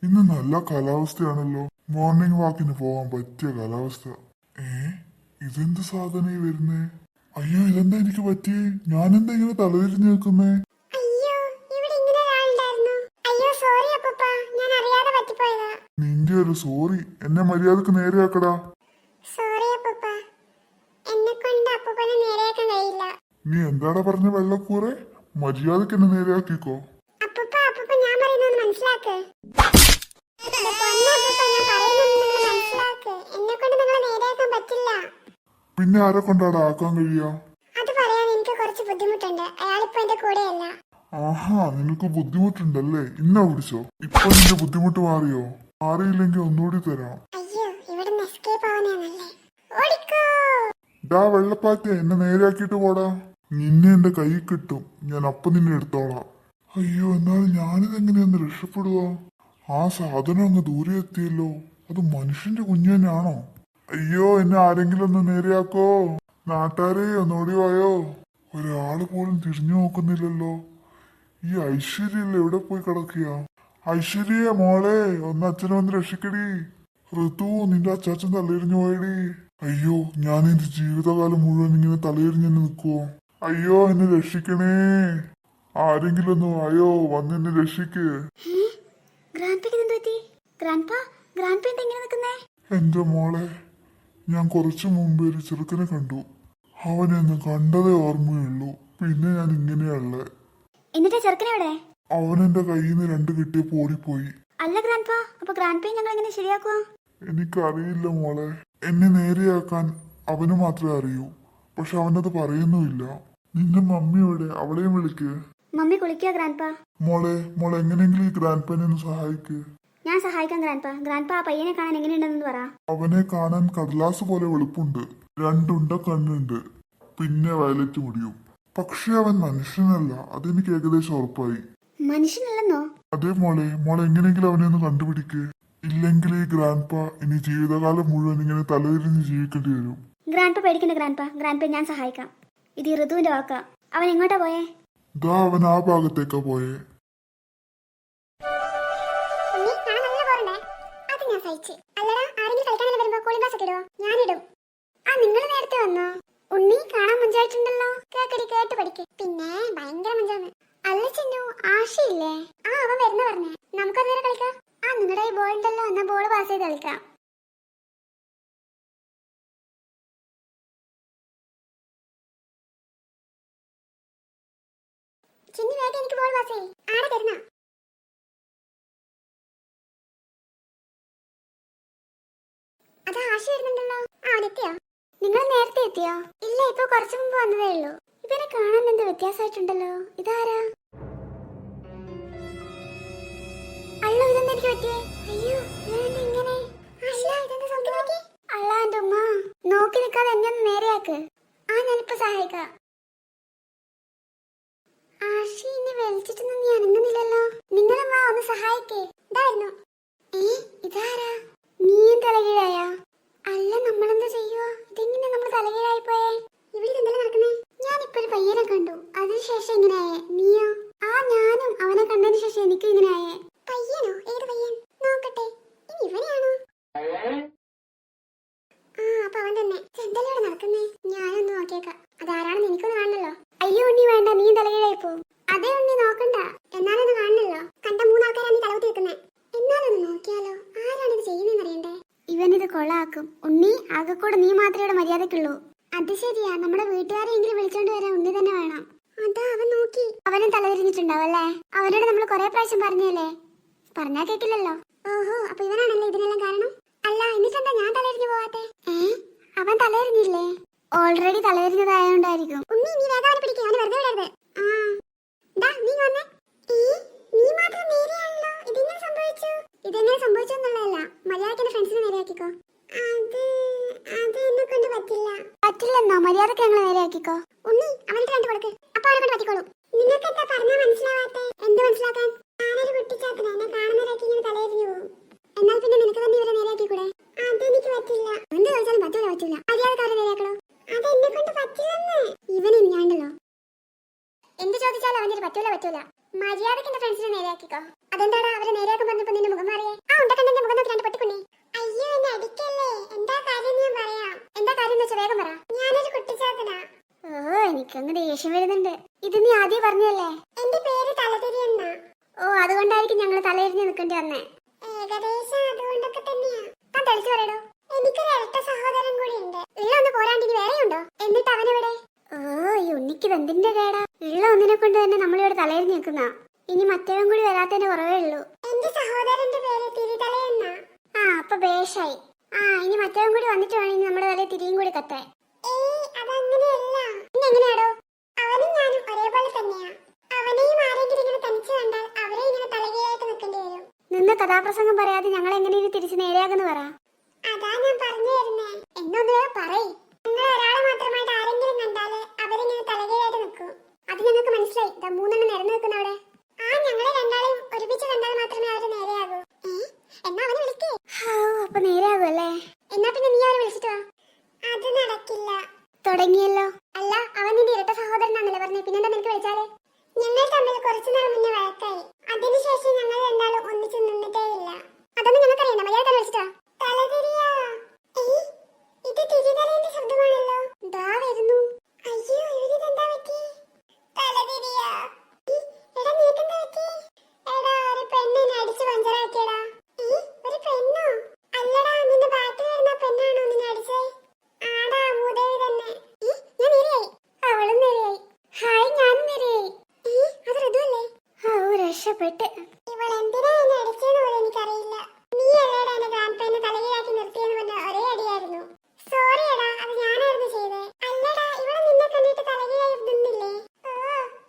ഇന്ന് നല്ല കാലാവസ്ഥയാണല്ലോ. മോർണിംഗ് വാക്കിന് പോകാൻ പറ്റിയ കാലാവസ്ഥ. ഏ ഇതെന്ത് സാധനം ഈ വരുന്നേ? അയ്യോ, ഇതെന്താ എനിക്ക് പറ്റി? ഞാനെന്താ ഇങ്ങനെ തലതിരിഞ്ഞു നിൽക്കുന്നേ? അയ്യോ, ഇവിടെ ഇങ്ങനെ ഒരാളുണ്ടായിരുന്നു. അയ്യോ സോറി അപ്പൂപ്പ, ഞാൻ അറിയാതെ പറ്റിപ്പോയതാ. നിന്റെ ഒരു സോറി എന്നെ മര്യാദക്ക് നേരെയാക്കടാ. സോറി അപ്പൂപ്പ, എന്നെ കൊണ്ട് അപ്പൂപ്പനെ നേരെയാക്കാൻ കഴിയില്ല. നീ എന്താടാ പറഞ്ഞ വെള്ളക്കൂറെ? മര്യാദക്ക് എന്നെ നേരെയാക്കിക്കോ. അപ്പൂപ്പ അപ്പൂപ്പ ഞാൻ പറയുന്നത് മനസ്സിലാക്ക്. എന്റെ പൊന്നേ അപ്പൂപ്പ, ഞാൻ പറയുന്നത് നിങ്ങൾ മനസ്സിലാക്ക്. എന്നെ കൊണ്ട് നിങ്ങളെ നേരെയാക്കാൻ പറ്റില്ല. പിന്നെ ആരെ കൊണ്ടാടാ ആക്കാൻ കഴിയാ? അത് പറയാൻ എനിക്ക് കുറച്ച് ബുദ്ധിമുട്ടുണ്ട്. അയാളിപ്പോ എന്റെ കൂടെയല്ല. ആഹാ, നിനക്ക് ബുദ്ധിമുട്ടുണ്ടല്ലേ? ഇന്ന പിടിച്ചോ. ഇപ്പൊ നിന്റെ ബുദ്ധിമുട്ട് മാറിയോ? മാറിയില്ലെങ്കിൽ ഒന്നുകൂടി തരാം. അയ്യോ, ഇവിടുന്ന് എസ്കേപ്പ് ആവാനാണല്ലേ. ഓടിക്കോ. ഡാ വെള്ളപ്പാറ്റ, എന്നെ നേരെയാക്കിട്ട് പോടാ. നിന്നെ എന്റെ കൈ കിട്ടും, ഞാൻ അപ്പൊ നിന്നെ എടുത്തോളാം. അയ്യോ, എന്നാൽ ഞാനിതെങ്ങനെയൊന്ന് രക്ഷപ്പെടുക? ആ സാധനം അങ്ങ് ദൂരെ എത്തിയല്ലോ. അത് മനുഷ്യന്റെ കുഞ്ഞു തന്നെയാണോ? അയ്യോ, എന്നെ ആരെങ്കിലും ഒന്ന് നേരെയാക്കോ. നാട്ടാരെ ഒന്നോടി വായോ. ഒരാള് പോലും തിരിഞ്ഞു നോക്കുന്നില്ലല്ലോ. ഈ ഐശ്വര്യല്ലേ എവിടെ പോയി കിടക്കുക? ഐശ്വര്യ മോളെ, ഒന്ന് അച്ഛനെ വന്ന് രക്ഷിക്കടി. ഋതു, നിന്റെ അച്ചാച്ചൻ തലയിരിഞ്ഞു പോയടി. അയ്യോ, ഞാൻ എന്റെ ജീവിതകാലം മുഴുവൻ ഇങ്ങനെ തലയിരിഞ്ഞു നിൽക്കുവോ? അയ്യോ, എന്നെ രക്ഷിക്കണേ. ആരെങ്കിലും ഒന്ന് വായോ, വന്ന് എന്നെ രക്ഷിക്ക്. എന്റെ മോളെ, ഞാൻ കുറച്ചു മുമ്പ് ഒരു ചെറുക്കനെ കണ്ടു. അവനെ ഒന്ന് കണ്ടതേ ഓർമ്മയുള്ളൂ. പിന്നെ ഞാൻ ഇങ്ങനെയല്ലേ. എന്നിട്ട് ചെറുക്കനെവിടെ? അവനെന്റെ കയ്യിൽ നിന്ന് രണ്ട് കിട്ടിയപ്പോ ഓടിപ്പോയി. അല്ല ഗ്രാൻഡ്പാ, അപ്പൊ ഗ്രാൻഡ്പയെ ഞങ്ങൾ എങ്ങനെ ശരിയാക്കുക? എനിക്കറിയില്ല മോളെ. എന്നെ നേരെയാക്കാൻ അവന് മാത്രമേ അറിയൂ. പക്ഷെ അവനത് പറയുന്നുമില്ല. നിന്റെ മമ്മിയോടെ, അവളെയും വിളിക്ക്. മമ്മി കുളിക്കുക ഗ്രാൻഡ്പാ. മോളെ എങ്ങനെയെങ്കിലും ഈ ഗ്രാൻഡ് പനെ ഒന്ന് സഹായിക്ക്. ഞാൻ സഹായിക്കാം ഗ്രാൻഡ്പാ. ഗ്രാൻഡ്പാ ആ പയ്യനെ കാണാൻ എങ്ങനെയുണ്ടെന്ന് പറ. അവനെ കാണാൻ കടലാസ് പോലെ വെളുപ്പുണ്ട്, രണ്ടുണ്ട കണ്ണുണ്ട്, പിന്നെ വയലറ്റ് മുടിയും. പക്ഷെ അവൻ മനുഷ്യനല്ല, അതെനിക്ക് ഏകദേശം ഉറപ്പായി. മനുഷ്യനല്ലെന്നോ? അതേ മോളെ എങ്ങനെയെങ്കിലും അവനെ ഒന്ന് കണ്ടുപിടിക്ക്. ഇല്ലെങ്കിൽ ഈ ഗ്രാൻഡ് പ ഇനി ജീവിതകാലം മുഴുവൻ ഇങ്ങനെ തലതിരിഞ്ഞ് ജീവിക്കേണ്ടി വരും. ഗ്രാൻഡ്പാ പേടിക്കണ്ട ഗ്രാൻഡ്പാ. ഗ്രാൻഡ്പയെ ഞാൻ സഹായിക്കാം. ഇത് ഈ ഋതുവിന്റെ വാക്കാ. അവൻ എങ്ങോട്ടാ പോയേ? ദാ അവൻ ആ ഭാഗത്തേക്കാ പോയേ. ഉണ്ണി, കാണാൻ നല്ല പോരണ്ടേ? അത് ഞാൻ സഹിച്ച്. അല്ലടാ, ആരെങ്കിലും കളിക്കാൻ വരുമ്പോ കൂളിംഗ് ഗ്ലാസ് ഒക്കെ ഇടുവോ? ഞാനിടും. ആ, നിങ്ങൾ നേരത്തെ വന്നോ? ഉണ്ണി കാണാൻ മുഞ്ചായിട്ടുണ്ടല്ലോ. കേക്കടി, കേട്ട് പഠിക്ക്. പിന്നെ ഭയങ്കര മുഞ്ചാന്ന്. അല്ല ചിന്നു, ആശയില്ലേ? ആ, അവൻ വരുന്ന പറഞ്ഞേ. നമുക്കത് നേരെ കളിക്കാം. ആ, നിങ്ങളുടെ ഈ ബോൾ ഉണ്ടല്ലോ, എന്നാ ബോൾ പാസ് ചെയ്ത് കളിക്കാം. ചിന്നു, വേഗം എനിക്ക് ബോൾ പാസ് ചെയ്യ്. ആരെ തരുന്ന? അതാ ആശ വരുന്നുണ്ടല്ലോ. ആ, അവനെത്തിയോ? നിങ്ങൾ നേരത്തെ എത്തിയോ? ഇല്ല, ഇപ്പൊ കുറച്ചു മുമ്പ് വന്നതേ ഉള്ളൂ. ഇവനെ കാണാൻ എന്ത് വ്യത്യാസമായിട്ടുണ്ടല്ലോ. ഇതാരാ? അല്ലോ, ഇതെന്താ എനിക്ക് പറ്റിയേ? അയ്യോ, ഇവനെന്താ ഇങ്ങനെ? അല്ല, ഇതെന്താ സംഭവിച്ചേ? അല്ല, എന്റെ ഉമ്മ നോക്കി നിൽക്കാതെ എന്നെ ഒന്ന് നേരെയാക്ക്. ആ, ഞാനിപ്പോ സഹായിക്കാം. ആശി, ഇനി വലിച്ചിട്ടൊന്നും നീ അനങ്ങുന്നില്ലല്ലോ. നിങ്ങളും വാ, ഒന്ന് സഹായിക്കേ. ഇതായിരുന്നു. ഇതാരാ? നീയും തലകീഴായ? അല്ല, നമ്മളെന്താ ചെയ്യുക? ഇതെങ്ങനെ നമ്മൾ തലകീഴായി പോയേ? ഇവിടെ എന്തെല്ലാം നടക്കുന്നേ? ഞാനിപ്പോ ഒരു പയ്യനെ കണ്ടു, അതിനുശേഷം ഇങ്ങനെയായേ. നീയോ? ആ, ഞാനും അവനെ കണ്ടതിന് ശേഷം എനിക്കും ഇങ്ങനെയായേ. പയ്യനോ? ഏത് പയ്യൻ? നോക്കട്ടെ. ഇനി ഇവനെയാണോ? ആ, അപ്പൊ അവൻ തന്നെ. എന്തെല്ലാം ഇവിടെ നടക്കുന്നേ? ഞാനൊന്ന് നോക്കിയേക്കാം. അതാരാണെന്ന് എനിക്കൊന്ന് കാണണല്ലോ. അയ്യോ ഉണ്ണി, വേണ്ട, നീ തലകീഴായി പോവും. അതേ ഉണ്ണി, നോക്കണ്ട. എന്നാലൊന്ന് കാണണല്ലോ. കണ്ട മൂന്നാൾക്കാരാണ് നീ തലകുത്തി വെക്കുന്നേ. എന്നാലൊന്ന് നോക്കിയാലോ, ആരാണിത് ചെയ്യുന്നതെന്ന് അറിയണ്ടേ. ഇവനിത് കൊള്ളാക്കും. ഉണ്ണി, ആകെക്കൂടെ നീ മാത്രമേ ഇവിടെ മര്യാദക്കുള്ളൂ. അത് ശരിയാ, നമ്മുടെ വീട്ടുകാരെങ്കിലും വിളിച്ചോണ്ട് വരാൻ ഉണ്ണി തന്നെ വേണം. അതാ അവൻ നോക്കി. അവനും തലതിരിഞ്ഞിട്ടുണ്ടാവും അല്ലേ? അവനോട് നമ്മൾ കുറെ പ്രാവശ്യം പറഞ്ഞല്ലേ? പറഞ്ഞാ കേട്ടില്ലല്ലോ. ഓഹോ, അപ്പൊ ഇവനാണല്ലേ ഇതിനെല്ലാം കാരണം. അല്ല, എന്നിട്ടെന്താ ഞാൻ തലതിരിഞ്ഞു പോവാത്തെ? അവൻ തലതിരിഞ്ഞില്ലേ? ഓൾറെഡി തലതിരിഞ്ഞതായോണ്ടായിരിക്കും. ഉണ്ണി, നീ വേഗം അവനെ പിടിക്കുക. അവനെ വെറുതെ വിടരുത്. ആ, ഡാ, നീ വന്നേ. നീ മാത്രം നേരെയാണല്ലോ. ഇതെങ്ങനെ സംഭവിച്ചു? ഇതെങ്ങനെ സംഭവിച്ചു എന്നുള്ളതല്ല, മര്യാദയ്ക്ക് ഫ്രണ്ട്സിനെ നേരെയാക്കിക്കോ. അത് എന്നെ കൊണ്ട് പറ്റില്ല. പറ്റില്ലെന്നോ? മര്യാദക്ക് ഞങ്ങൾ നേരെയാക്കിക്കോ. ഉണ്ണി, അവനിട്ട് രണ്ട് കൊടുക്ക്. അപ്പൊ അവനെ കൊണ്ട് പറ്റിക്കോളും. നിനക്ക് എന്താ പറഞ്ഞാ മനസ്സിലാവാത്തെ? എന്ത് മനസ്സിലാക്കാൻ? ഞാനൊരു കുട്ടിച്ചാത്തന, എന്നെ കാണുന്നവരൊക്കെ ഇങ്ങനെ തലയിരിഞ്ഞു പോകും. എന്നാൽ പിന്നെ നിനക്ക് തന്നെ ഇവരെ നേരെയാക്കിക്കൂടെ? അതെനിക്ക് പറ്റില്ല. എന്ത് ചോദിച്ചാലും പറ്റൂല. മര്യാദക്ക് അവരെ നേരെയാക്കണോ? അതെന്നെ കൊണ്ട് പറ്റില്ലെന്ന്. ഇവനെ ഞാണ്ടല്ലോ, എന്ത് ചോദിച്ചാലും അവനൊരു പറ്റൂല. മര്യാദക്ക് എന്റെ ഫ്രണ്ട്സിനെ നേരെയാക്കിക്കോ. അതെന്താടാ അവരെ നേരെയാക്കാൻ പറഞ്ഞപ്പോ നിന്റെ മുഖം മാറിയേ? ആ ഉണ്ടക്കണ്ടെ മുഖം നോക്കി രണ്ട് പട്ടിക്കുണ്ണി. അയ്യോ എന്നെ അടിക്കല്ലേ. എന്താ കാര്യം ഞാൻ പറയാം. എന്താ കാര്യം എന്ന് വെച്ചാൽ വേഗം പറ. ഞാനൊരു കുട്ടിച്ചാത്തനാ. ഓ എനിക്കങ്ങ് ദേഷ്യം വരുന്നുണ്ട്. ഇത് നീ ആദ്യം പറഞ്ഞല്ലേ? എന്റെ പേര് തലതിരി എന്നാ. ഓ അതുകൊണ്ടായിരിക്കും ഞങ്ങൾ തലതിരിഞ്ഞ് നിൽക്കേണ്ടി വന്നേ. ഏകദേശം അതുകൊണ്ടൊക്കെ തന്നെയാ. താൻ തെളിച്ചു പറയടോ. എനിക്കൊരു ഇരട്ട സഹോദരൻ കൂടി ഉണ്ട്. ഉള്ള ഒന്ന് പോരാണ്ട് ഇനി വേറെയുണ്ടോ? എന്നിട്ട് അവനെവിടെ? ഓ ഈ ഉണ്ണിക്ക് എന്തിന്റെ കേടാ? ഉള്ള ഒന്നിനെ കൊണ്ട് തന്നെ നമ്മളിവിടെ തലയിൽ നിൽക്കുന്ന. ഇനി മറ്റവൻ കൂടി വരാത്തതിന്റെ കുറവേ ഉള്ളൂ. എന്റെ സഹോദരന്റെ പേര് തിരിതല എന്നാ. ആ അപ്പൊ ബേഷായി. ആ ഇനി മറ്റവൻ കൂടി വന്നിട്ട് വേണം നമ്മുടെ തലയിൽ തിരിയും കൂടി കത്താൻ. അതങ്ങനെയല്ല. പിന്നെ എങ്ങനെയാടോ? അവനും ഞാനും ഒരേപോലെ തന്നെയാ. അവനെയും ആരെങ്കിലും ഇങ്ങനെ തനിച്ച് കണ്ടാൽ അവരെ ഇങ്ങനെ തലകീഴായിട്ട് നിൽക്കേണ്ടി വരും. നിന്ന് കഥാപ്രസംഗം പറയാതെ ഞങ്ങൾ എങ്ങനെയും തിരിച്ച് നേരെയാകുന്നു പറ. അതാ ഞാൻ പറഞ്ഞു തരുന്നേ. എന്നൊന്ന് പറയ്. നിങ്ങൾ ഒരാളെ മാത്രമായിട്ട് ആരെങ്കിലും കണ്ടാല് അവരിങ്ങനെ തലകീഴായിട്ട് നിൽക്കും. അത് ഞങ്ങൾക്ക് മനസ്സിലായി. ദാ മൂന്നെണ്ണം നിരന്ന് നിൽക്കുന്നവിടെ. ആ ഞങ്ങളെ രണ്ടാളെയും ഒരുമിച്ച് കണ്ടാൽ മാത്രമേ അവര് നേരെയാകൂ. എന്നാ അവനെ വിളിക്കേ. അപ്പൊ നേരെയാകുമല്ലേ? എന്നാ പിന്നെ നീ അവരെ വിളിച്ചിട്ടോ? അത് നടക്കില്ല. തുടങ്ങിയല്ലോ. അല്ല അവൻ നിന്റെ ഇരട്ട സഹോദരനാണല്ലേ പറഞ്ഞേ. പിന്നെന്താ നിനക്ക് വിളിച്ചാല്? ഞങ്ങൾ തമ്മിൽ കുറച്ചു നാൾ മുന്നേ വഴക്കായി. അതിനുശേഷം ഞങ്ങൾ രണ്ടാളും ഒന്നിച്ച് നിന്നിട്ടേ ഇല്ല. അതൊന്നും ഞങ്ങൾക്കറിയണ്ട. മര്യാദ വിളിച്ചിട്ടോ? തലതിരിയാ. ഇത് തിരിതലേന്റെ ശബ്ദമാണല്ലോ. ദാ വരുന്നു. അയ്യോ ഇവരിതെന്താ പറ്റി? തലതിരിയാ. എടാ നിനക്കെന്താ പറ്റി? എടാ ഒരു പെണ്ണിനെ അടിച്ച് പഞ്ചറാക്കിയടാ. ഒരു പെണ്ണോ? അല്ലടാ നിന്റെ ബാക്കിൽ വരുന്ന പെണ്ണാണോ നിന്നെ അടിച്ചേ? ആടാ മൂദേവി തന്നെ. ഞാൻ നേരെയായി. അവളും നേരെയായി. ഹായ് ഞാനും നേരെയായി. അത് ഋതുവല്ലേ? ഓ രക്ഷപ്പെട്ട്. ഇവൾ എന്തിനാ എന്നെ അടിച്ചെന്ന് പോലും എനിക്കറിയില്ല. നീ അല്ലേടാ എന്റെ ഗ്രാൻഡ് പേനെ തലകീഴാക്കി നിർത്തിയെന്ന് പറഞ്ഞ ഒരേ അടിയായിരുന്നു. സോറി എടാ അത് ഞാനായിരുന്നു ചെയ്തേ. അല്ലടാ ഇവിടെ നിന്നെ കണ്ടിട്ട് തലകീഴായി നിന്നില്ലേ?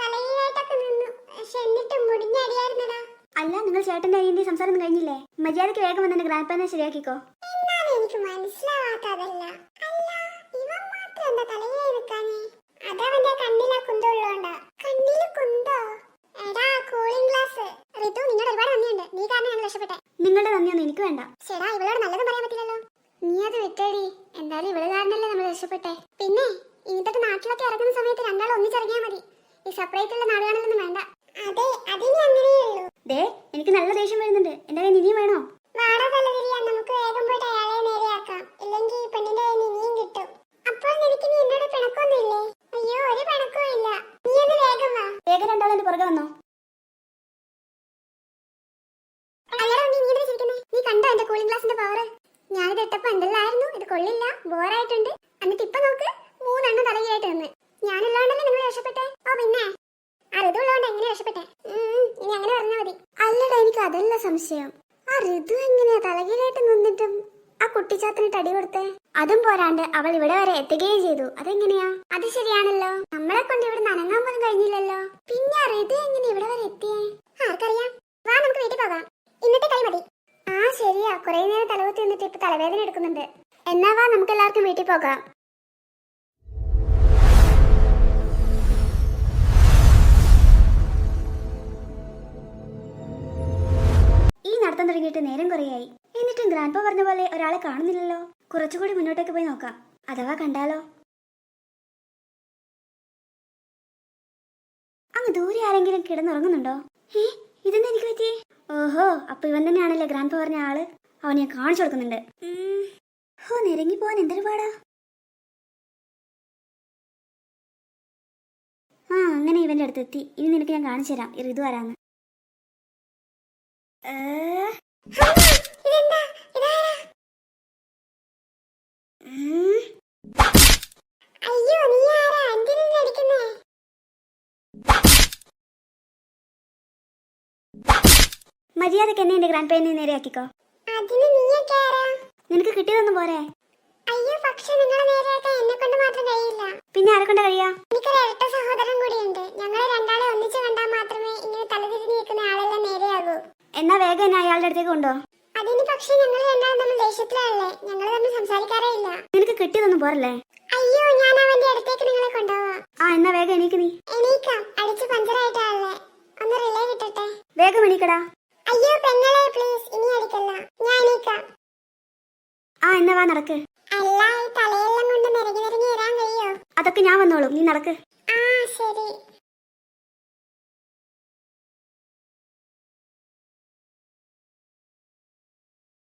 തലകീഴായിട്ടൊക്കെ നിന്നു. പക്ഷെ എന്നിട്ടും മുടിഞ്ഞ അടിയായിരുന്നടാ. അല്ല നിങ്ങൾ ചേട്ടന്റെ അനിയന്റെ സംസാരം ഒന്നും കഴിഞ്ഞില്ലേ? മര്യാദയ്ക്ക് വേഗം വന്നെ ഗ്രാൻഡ് പാനെ ശരിയാക്കിക്കോ. എന്നാലും എനിക്ക് മനസ്സിലാവാത്തതല്ല. അല്ല ഇവൻ മാത്രം എന്താ തലകീഴായി നിൽക്കാനേ? അതവന്റെ കണ്ണിലാ കുന്തമുള്ളോണ്ടാ. കണ്ണില് കുന്തോ? എടാ കൂളിംഗ് ഗ്ലാസ്. ഋതു നിന്നോട് ഒരുപാട് നന്ദിയുണ്ട്. നീ കാരണം ഞാൻ രക്ഷപ്പെട്ടെ. നിങ്ങളുടെ നന്ദിയൊന്നും എനിക്ക് വേണ്ട. ചേടാ ഇവളോട് നല്ലതും പറയാൻ പറ്റില്ലല്ലോ. നീ അത് വിട്ടേടി. എന്തായാലും ഇവള് കാരണല്ലേ നമ്മൾ രക്ഷപ്പെട്ടെ. പിന്നെ ഇങ്ങനത്തെ നാട്ടിലൊക്കെ ഇറങ്ങുന്ന സമയത്ത് രണ്ടാളും ഒന്നിച്ചിറങ്ങിയാൽ മതി. ഈ സെപ്പറേറ്റ് ഉള്ള നാടുകാണലൊന്നും വേണ്ട. അതെ അതിന് അങ്ങനെയുള്ളൂ. ദേ എനിക്ക് നല്ല ദേഷ്യം വരുന്നുണ്ട്. എന്റെ കയ്യിൽ ഇനിയും വേണോ? വാടാ തലതിരിയ നമുക്ക് വേഗം പോയിട്ട് അയാളെ നേരെയാക്കാം. ഇല്ലെങ്കിൽ ഈ പെണ്ണിന്റെ കയ്യിൽ ഇനിയും കിട്ടും. അപ്പോൾ നിനക്ക് നീ എന്നോട് പിണക്കൊന്നുമില്ലേ? അയ്യോ ഒരു പിണക്കവും ഇല്ല. നീ ഒന്ന് വേഗം വാ. വേഗം രണ്ടാളും എന്റെ പുറകെ വന്നോ. അല്ലടാ നീ നീ ചിരിക്കുന്നേ. നീ കണ്ടോ എന്റെ കൂളിംഗ് ഗ്ലാസിന്റെ പവർ? ഞാനിത് ഇട്ടപ്പോ എന്തെല്ലായിരുന്നു. ഇത് കൊള്ളില്ല ബോറായിട്ടുണ്ട്. എന്നിട്ട് ഇപ്പൊ നോക്ക് മൂന്നെണ്ണം തലകീഴായിട്ട് നിന്ന്. ഞാനില്ലാണ്ടല്ലേ നിങ്ങൾ രക്ഷപ്പെട്ടെ. ഓ പിന്നെ ആ ഋതു ഉള്ളതുകൊണ്ട് എങ്ങനെ രക്ഷപ്പെട്ടെ? ഇനി അങ്ങനെ പറഞ്ഞാൽ മതി. അല്ലടാ എനിക്ക് അതല്ല സംശയം. ആ ഋതു എങ്ങനെയാ തലകീഴായിട്ട് നിന്നിട്ടും ആ കുട്ടിച്ചാത്തിന് തടി കൊടുത്തേ? അതും പോരാണ്ട് അവൾ ഇവിടെ വരെ എത്തുകയും ചെയ്തു. അതെങ്ങനെയാ? അത് ശരിയാണല്ലോ. നമ്മളെ കൊണ്ട് ഇവിടെ നനങ്ങാൻ പോലും കഴിഞ്ഞില്ലല്ലോ. പിന്നെ ആ ഋതു എങ്ങനെ ഇവിടെ വരെ എത്തിയേ? ആർക്കറിയാം. വാ നമുക്ക് വീട്ടിൽ പോകാം. ഇന്നത്തെ കളി മതി. ആ ശരിയാ. കുറെ നേരം തലകുത്തി നിന്നിട്ട് ഇപ്പൊ തലവേദന എടുക്കുന്നുണ്ട്. എന്നാ വാ നമുക്ക് എല്ലാവർക്കും വീട്ടിൽ പോകാം. ഈ നടത്തം തുടങ്ങിയിട്ട് നേരം കുറയായി. എന്നിട്ടും ഗ്രാൻഡ്പ പറഞ്ഞ പോലെ ഒരാളെ കാണുന്നില്ലല്ലോ. കുറച്ചുകൂടി മുന്നോട്ടേക്ക് പോയി നോക്കാം. അഥവാ കണ്ടാലോ? അങ്ങ് ദൂരെ ആരെങ്കിലും കിടന്നുറങ്ങുന്നുണ്ടോ? ഇതെന്താ എനിക്ക് പറ്റി? ഓഹോ അപ്പൊ ഇവൻ തന്നെയാണല്ലേ ഗ്രാൻഡ്പ പറഞ്ഞ ആള്. അവൻ ഞാൻ കാണിച്ചു കൊടുക്കുന്നുണ്ട്. നിരങ്ങി പോവാൻ എന്തൊരു പാടാ. അങ്ങനെ ഇവന്റെ അടുത്ത് എത്തി. ഇനി നിനക്ക് ഞാൻ കാണിച്ചു തരാം ഈ ഋതു ആരാന്ന്. അയ്യോ നീ ആരാ? എന്തിനാ അടിക്കുന്നേ? മര്യാദക്ക് എന്നെ എന്റെ ഗ്രാൻഡ് പേനെ നേരെയാക്കിക്കോ. അതിന് നീയൊക്കെ ആരാ? നിനക്ക് കിട്ടിയതൊന്നും പോരെ? അയ്യോ പക്ഷെ നിങ്ങളെ നേരെയാക്കാൻ എന്നെ കൊണ്ട് മാത്രം കഴിയില്ല. പിന്നെ ആരെ കൊണ്ട് കഴിയാ? എനിക്കൊരു ഇരട്ട സഹോദരൻ കൂടിയുണ്ട്. ഞങ്ങളെ രണ്ടാളെ ഒന്നിച്ച് കണ്ടാൽ മാത്രമേ ഇങ്ങനെ തലതിരിഞ്ഞ് നിൽക്കുന്ന ആളെല്ലാം നേരെയാകൂ. എന്നാ വേഗം എന്നെ അയാളുടെ അടുത്തേക്ക് കൊണ്ടോ. അതിന് പക്ഷെ ഞങ്ങൾ രണ്ടാളും തമ്മിൽ ദേഷ്യത്തിലാണല്ലേ. ഞങ്ങൾ തമ്മിൽ സംസാരിക്കാറേ ഇല്ല. നിനക്ക് കിട്ടിയതൊന്നും പോരല്ലേ? അയ്യോ ഞാൻ അവന്റെ അടുത്തേക്ക് നിങ്ങളെ കൊണ്ടുപോവാം. എന്നാ വേഗം എണീക്ക് നീ. എണീക്കാം. അടിച്ച് പഞ്ചറായിട്ടാണല്ലേ. ഒന്ന് റിലേ കിട്ടട്ടെ. വേഗം എണീക്കടാ. അയ്യോ പെങ്ങളെ പ്ലീസ് ഇനി അടിക്കല്ല. ഞാൻ എണീക്കാം. എന്നാ വാ നടക്ക്. അല്ല ഈ തലയെല്ലാം കൊണ്ട് നിരങ്ങി നിരങ്ങി വരാൻ കഴിയോ? അതൊക്കെ ഞാൻ വന്നോളും. നീ നടക്ക്. ശരി.